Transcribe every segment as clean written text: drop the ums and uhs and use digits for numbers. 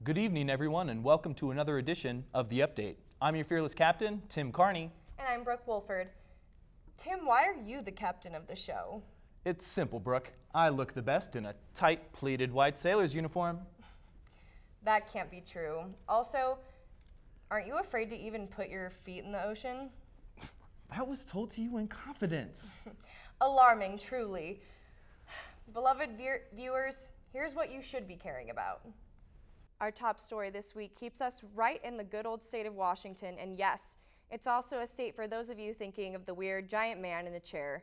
Good evening, everyone, and welcome to another edition of The Update. I'm your fearless captain, Tim Kearny. And I'm Brooke Wolford. Tim, why are you the captain of the show? It's simple, Brooke. I look the best in a tight, pleated white sailor's uniform. That can't be true. Also, aren't you afraid to even put your feet in the ocean? That was told to you in confidence. Alarming, truly. Beloved viewers, here's what you should be caring about. Our top story this week keeps us right in the good old state of Washington, and yes, it's also a state for those of you thinking of the weird giant man in a chair.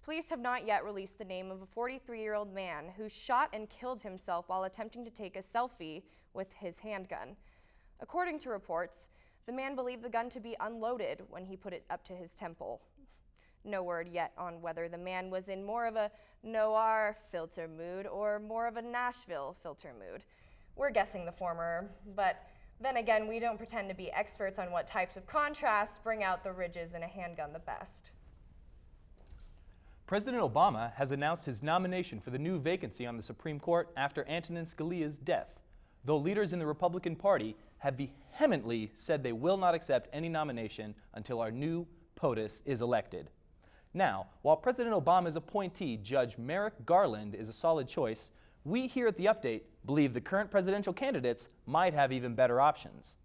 Police have not yet released the name of a 43-year-old man who shot and killed himself while attempting to take a selfie with his handgun. According to reports, the man believed the gun to be unloaded when he put it up to his temple. No word yet on whether the man was in more of a noir filter mood or more of a Nashville filter mood. We're guessing the former, but then again, we don't pretend to be experts on what types of contrasts bring out the ridges in a handgun the best. President Obama has announced his nomination for the new vacancy on the Supreme Court after Antonin Scalia's death, though leaders in the Republican Party have vehemently said they will not accept any nomination until our new POTUS is elected. Now, while President Obama's appointee, Judge Merrick Garland, is a solid choice, we here at The Update believe the current presidential candidates might have even better options.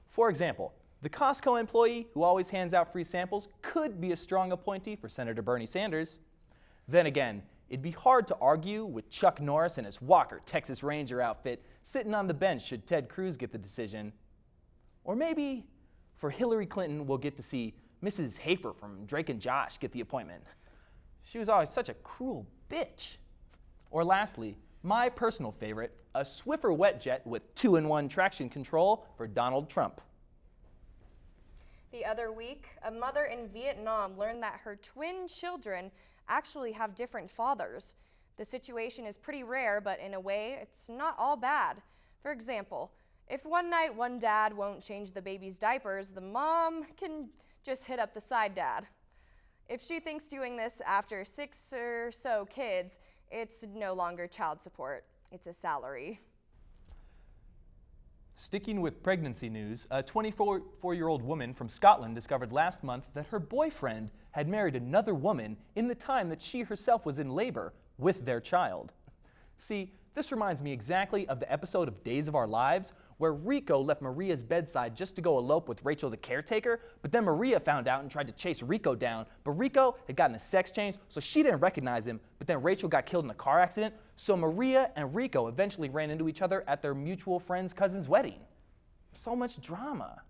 For example, the Costco employee who always hands out free samples could be a strong appointee for Senator Bernie Sanders. Then again, it'd be hard to argue with Chuck Norris in his Walker Texas Ranger outfit sitting on the bench should Ted Cruz get the decision. Or maybe for Hillary Clinton, we'll get to see Mrs. Hafer from Drake and Josh get the appointment. She was always such a cruel bitch. Or lastly, my personal favorite, a Swiffer wet jet with 2-in-1 traction control for Donald Trump. The other week, a mother in Vietnam learned that her twin children actually have different fathers. The situation is pretty rare, but in a way, it's not all bad. For example, if one night one dad won't change the baby's diapers, the mom can just hit up the side dad. If she thinks doing this after 6 or so kids, it's no longer child support, it's a salary. Sticking with pregnancy news, a 24-year-old woman from Scotland discovered last month that her boyfriend had married another woman in the time that she herself was in labor with their child. See, this reminds me exactly of the episode of Days of Our Lives where Rico left Maria's bedside just to go elope with Rachel the caretaker, but then Maria found out and tried to chase Rico down, but Rico had gotten a sex change, so she didn't recognize him, but then Rachel got killed in a car accident, so Maria and Rico eventually ran into each other at their mutual friend's cousin's wedding. So much drama.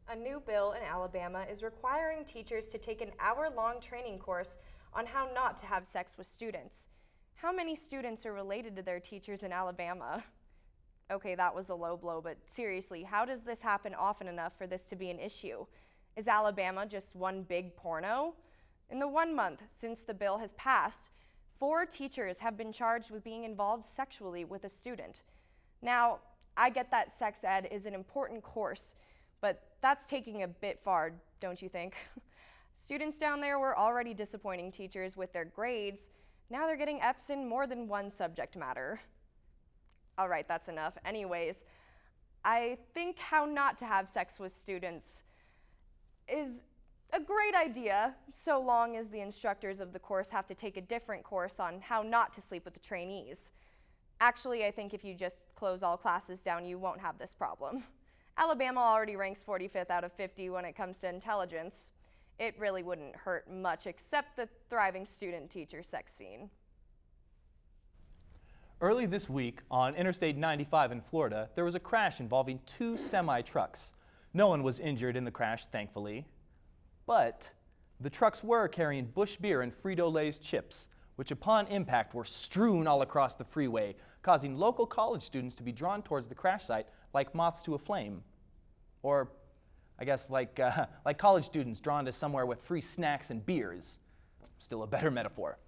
A new bill in Alabama is requiring teachers to take an hour-long training course on how not to have sex with students. How many students are related to their teachers in Alabama? Okay, that was a low blow, but seriously, how does this happen often enough for this to be an issue? Is Alabama just one big porno? In the 1 month since the bill has passed, 4 teachers have been charged with being involved sexually with a student. Now, I get that sex ed is an important course, but that's taking a bit far, don't you think? Students down there were already disappointing teachers with their grades. Now they're getting Fs in more than one subject matter. All right, that's enough. Anyways, I think how not to have sex with students is a great idea, so long as the instructors of the course have to take a different course on how not to sleep with the trainees. Actually, I think if you just close all classes down, you won't have this problem. Alabama already ranks 45th out of 50 when it comes to intelligence. It really wouldn't hurt much except the thriving student-teacher sex scene. Early this week, on Interstate 95 in Florida, there was a crash involving 2 semi-trucks. No one was injured in the crash, thankfully. But the trucks were carrying Busch beer and Frito-Lay's chips, which upon impact were strewn all across the freeway, causing local college students to be drawn towards the crash site like moths to a flame. Or, I guess, like college students drawn to somewhere with free snacks and beers. Still a better metaphor.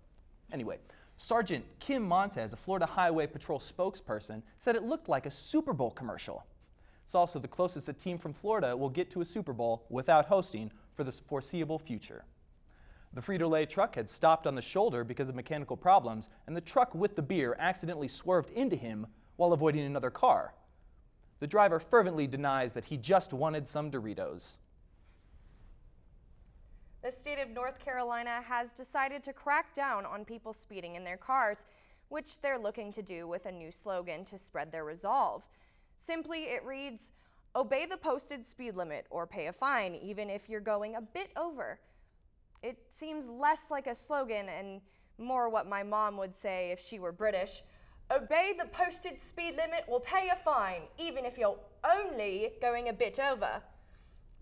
Anyway, Sergeant Kim Montez, a Florida Highway Patrol spokesperson, said it looked like a Super Bowl commercial. It's also the closest a team from Florida will get to a Super Bowl without hosting for the foreseeable future. The Frito-Lay truck had stopped on the shoulder because of mechanical problems, and the truck with the beer accidentally swerved into him while avoiding another car. The driver fervently denies that he just wanted some Doritos. The state of North Carolina has decided to crack down on people speeding in their cars, which they're looking to do with a new slogan to spread their resolve. Simply, it reads, "Obey the posted speed limit or pay a fine, even if you're going a bit over." It seems less like a slogan and more what my mom would say if she were British. "Obey the posted speed limit or pay a fine, even if you're only going a bit over."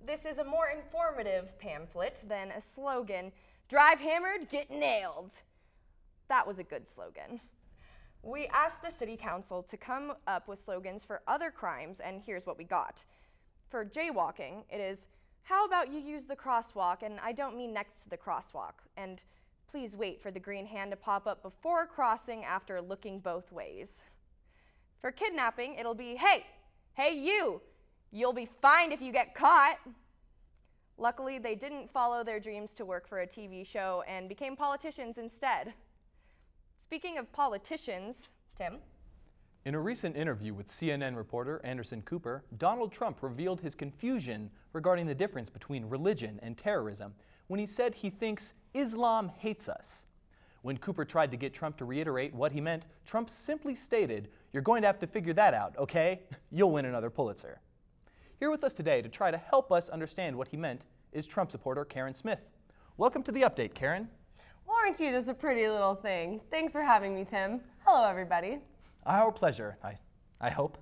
This is a more informative pamphlet than a slogan. "Drive hammered, get nailed." That was a good slogan. We asked the city council to come up with slogans for other crimes, and here's what we got. For jaywalking, it is, "How about you use the crosswalk, and I don't mean next to the crosswalk, and please wait for the green hand to pop up before crossing after looking both ways." For kidnapping, it'll be, "Hey you, you'll be fined if you get caught." Luckily, they didn't follow their dreams to work for a TV show and became politicians instead. Speaking of politicians, Tim? In a recent interview with CNN reporter Anderson Cooper, Donald Trump revealed his confusion regarding the difference between religion and terrorism when he said he thinks Islam hates us. When Cooper tried to get Trump to reiterate what he meant, Trump simply stated, "You're going to have to figure that out, okay? You'll win another Pulitzer." Here with us today to try to help us understand what he meant is Trump supporter Karen Smith. Welcome to the update, Karen. Well, aren't you just a pretty little thing? Thanks for having me, Tim. Hello, everybody. Our pleasure, I hope.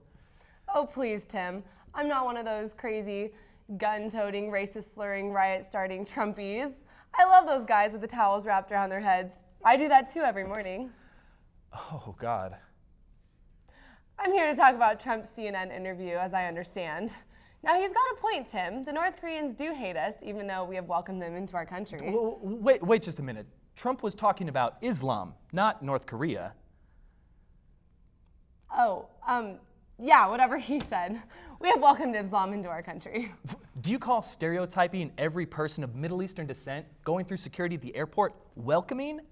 Oh, please, Tim. I'm not one of those crazy, gun-toting, racist-slurring, riot-starting Trumpies. I love those guys with the towels wrapped around their heads. I do that too every morning. Oh, God. I'm here to talk about Trump's CNN interview, as I understand. Now, he's got a point, Tim. The North Koreans do hate us, even though we have welcomed them into our country. Wait just a minute. Trump was talking about Islam, not North Korea. Oh, yeah, whatever he said. We have welcomed Islam into our country. Do you call stereotyping every person of Middle Eastern descent going through security at the airport welcoming?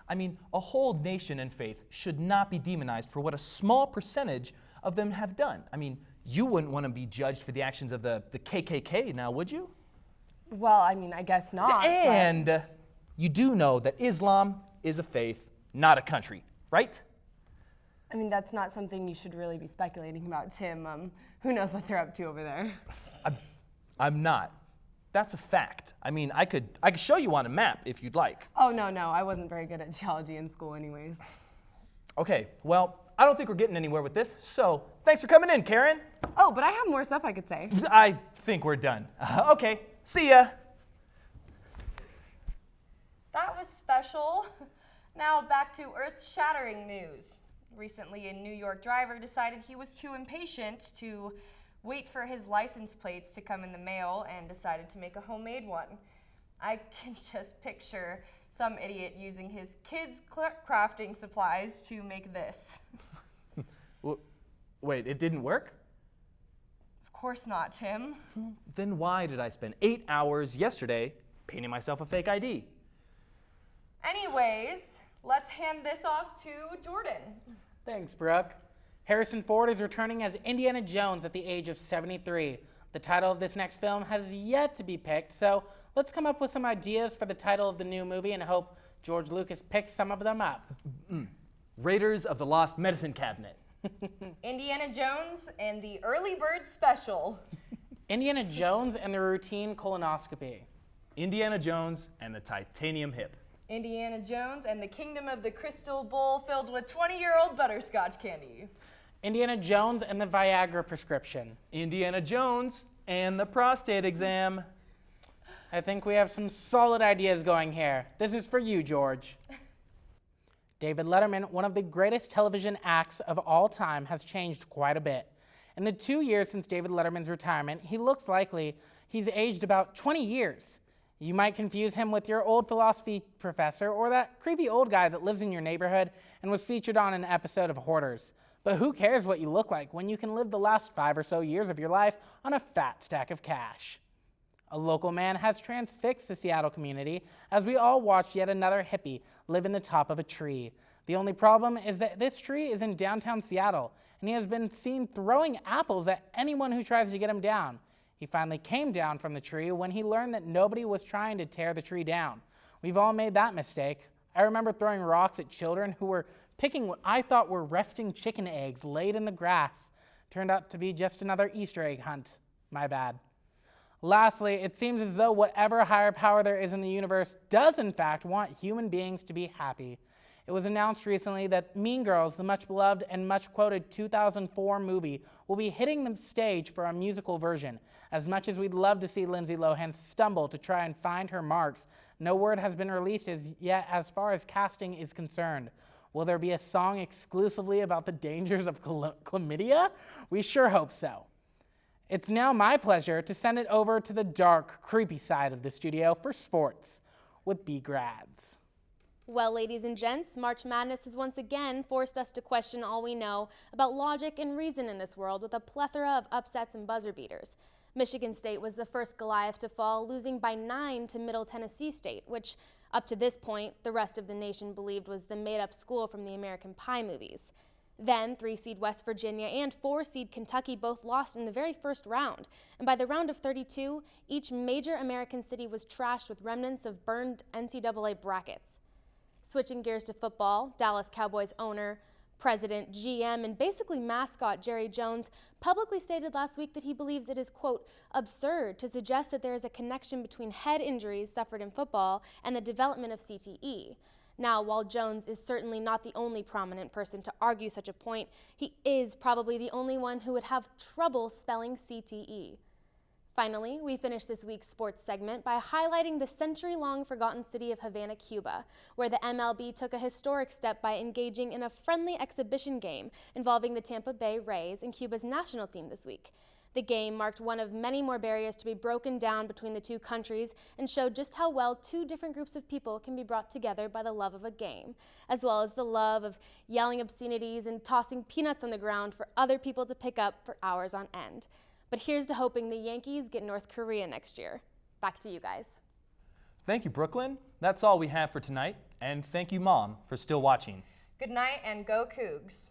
I mean, a whole nation and faith should not be demonized for what a small percentage of them have done. I mean, you wouldn't want to be judged for the actions of the KKK now, would you? Well, I mean, I guess not. And you do know that Islam is a faith, not a country, right? I mean, that's not something you should really be speculating about, Tim. Who knows what they're up to over there? I'm not. That's a fact. I mean, I could show you on a map if you'd like. Oh, no, I wasn't very good at geology in school anyways. Okay, well, I don't think we're getting anywhere with this, so thanks for coming in, Karen. Oh, but I have more stuff I could say. I think we're done. Okay, see ya. That was special. Now back to earth-shattering news. Recently, a New York driver decided he was too impatient to wait for his license plates to come in the mail and decided to make a homemade one. I can just picture some idiot using his kids' crafting supplies to make this. Wait, it didn't work? Of course not, Tim. Then why did I spend 8 hours yesterday painting myself a fake ID? Anyways, let's hand this off to Jordan. Thanks, Brooke. Harrison Ford is returning as Indiana Jones at the age of 73. The title of this next film has yet to be picked, so let's come up with some ideas for the title of the new movie and hope George Lucas picks some of them up. Raiders of the Lost Medicine Cabinet. Indiana Jones and the Early Bird Special. Indiana Jones and the Routine Colonoscopy. Indiana Jones and the Titanium Hip. Indiana Jones and the Kingdom of the Crystal Bowl filled with 20-year-old butterscotch candy. Indiana Jones and the Viagra Prescription. Indiana Jones and the prostate exam. I think we have some solid ideas going here. This is for you, George. David Letterman, one of the greatest television acts of all time, has changed quite a bit. In the 2 years since David Letterman's retirement, he looks likely he's aged about 20 years. You might confuse him with your old philosophy professor or that creepy old guy that lives in your neighborhood and was featured on an episode of Hoarders. But who cares what you look like when you can live the last 5 or so years of your life on a fat stack of cash? A local man has transfixed the Seattle community as we all watch yet another hippie live in the top of a tree. The only problem is that this tree is in downtown Seattle, and he has been seen throwing apples at anyone who tries to get him down. He finally came down from the tree when he learned that nobody was trying to tear the tree down. We've all made that mistake. I remember throwing rocks at children who were picking what I thought were resting chicken eggs laid in the grass. Turned out to be just another Easter egg hunt. My bad. Lastly, it seems as though whatever higher power there is in the universe does in fact want human beings to be happy. It was announced recently that Mean Girls, the much beloved and much quoted 2004 movie, will be hitting the stage for a musical version. As much as we'd love to see Lindsay Lohan stumble to try and find her marks, no word has been released as yet as far as casting is concerned. Will there be a song exclusively about the dangers of chlamydia? We sure hope so. It's now my pleasure to send it over to the dark, creepy side of the studio for sports with B-Grads. Well, ladies and gents, March Madness has once again forced us to question all we know about logic and reason in this world with a plethora of upsets and buzzer beaters. Michigan State was the first Goliath to fall, losing by 9 to Middle Tennessee State, which, up to this point, the rest of the nation believed was the made-up school from the American Pie movies. Then, 3-seed West Virginia and 4-seed Kentucky both lost in the very first round, and by the round of 32, each major American city was trashed with remnants of burned NCAA brackets. Switching gears to football, Dallas Cowboys owner, president, GM, and basically mascot Jerry Jones publicly stated last week that he believes it is, quote, absurd to suggest that there is a connection between head injuries suffered in football and the development of CTE. Now, while Jones is certainly not the only prominent person to argue such a point, he is probably the only one who would have trouble spelling CTE. Finally, we finish this week's sports segment by highlighting the century-long forgotten city of Havana, Cuba, where the MLB took a historic step by engaging in a friendly exhibition game involving the Tampa Bay Rays and Cuba's national team this week. The game marked one of many more barriers to be broken down between the two countries and showed just how well two different groups of people can be brought together by the love of a game, as well as the love of yelling obscenities and tossing peanuts on the ground for other people to pick up for hours on end. But here's to hoping the Yankees get North Korea next year. Back to you guys. Thank you, Brookelyn. That's all we have for tonight. And thank you, Mom, for still watching. Good night and go Cougs.